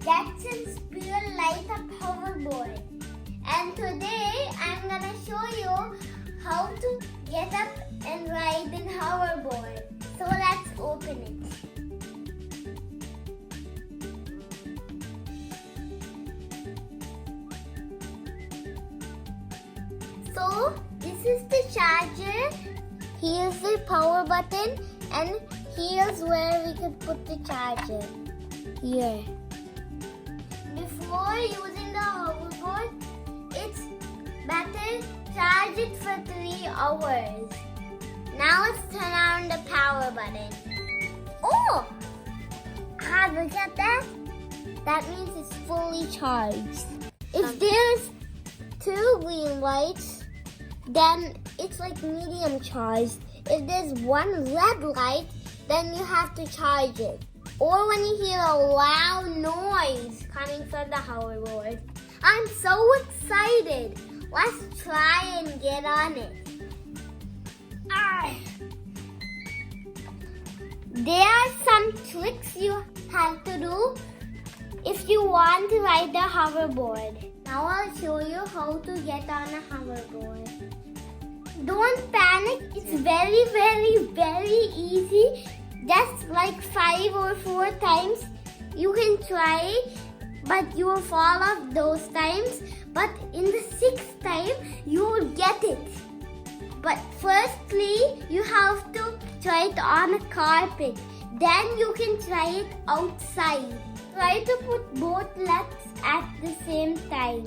Jetson's real light up hoverboard. And today I'm gonna show you how to get up and ride in hoverboard. So let's open it. So this is the charger. Here's the power button, and here's where we can put the charger. Here. Before using the hoverboard, it's better charge it for 3 hours. Now let's turn on the power button. Oh! Look at that. That means it's fully charged. If there's 2 green lights, then it's like medium charged. If there's 1 red light, then you have to charge it. Or when you hear a loud noise coming from the hoverboard. I'm so excited. Let's try and get on it. There are some tricks you have to do if you want to ride the hoverboard. Now I'll show you how to get on a hoverboard. Don't panic. It's very, very, very easy. Just like 5 or 4 times you can try, but you will fall off those times. But in the 6th time, you will get it. But firstly, you have to try it on a carpet. Then you can try it outside. Try to put both legs at the same time,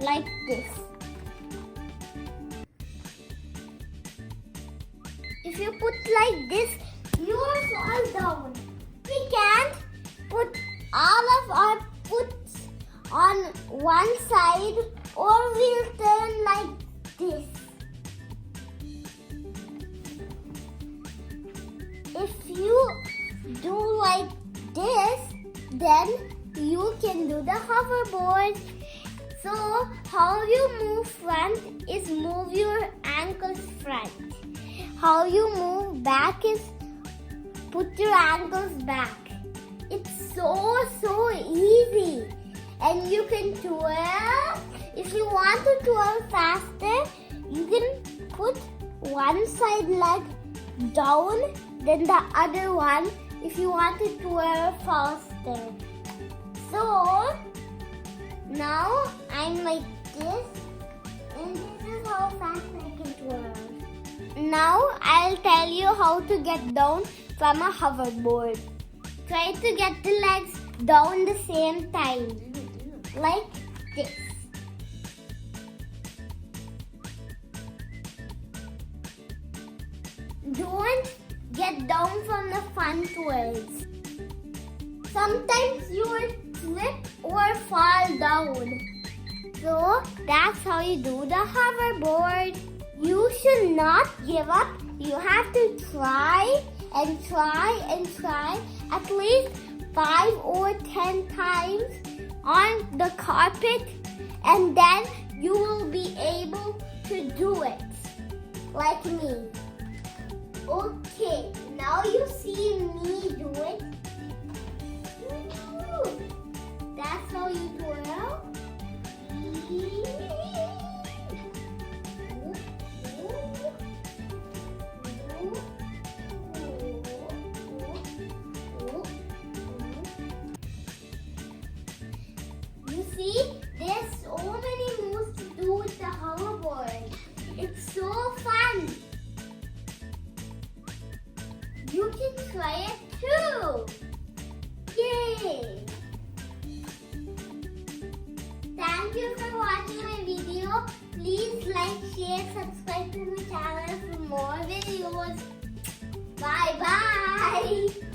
like this. If you put like this, you will fall down. We can't put all of our foot on one side, or we'll turn like this. If you do like this, then you can do the hoverboard. So how you move front is move your ankles front. How you move back is put your ankles back. It's so easy. And you can twirl. If you want to twirl faster, you can put one side leg down, then the other one if you want to twirl faster. So now I'm like this, and this is how fast I can twirl. Now I'll tell you how to get down from a hoverboard. Try to get the legs down the same time, like this. Don't get down from the frontwards. Sometimes you will slip or fall down. So that's how you do the hoverboard. You should not give up. You have to try and try and try at least 5 or 10 times on the carpet, and then you will be able to do it like me. Okay, now you see me do it. That's how you twirl. You see, there's so many moves to do with the hoverboard. It's so fun. You can try it too. Yay! Thank you for watching my video. Please like, share, subscribe to my channel for more videos. Bye bye.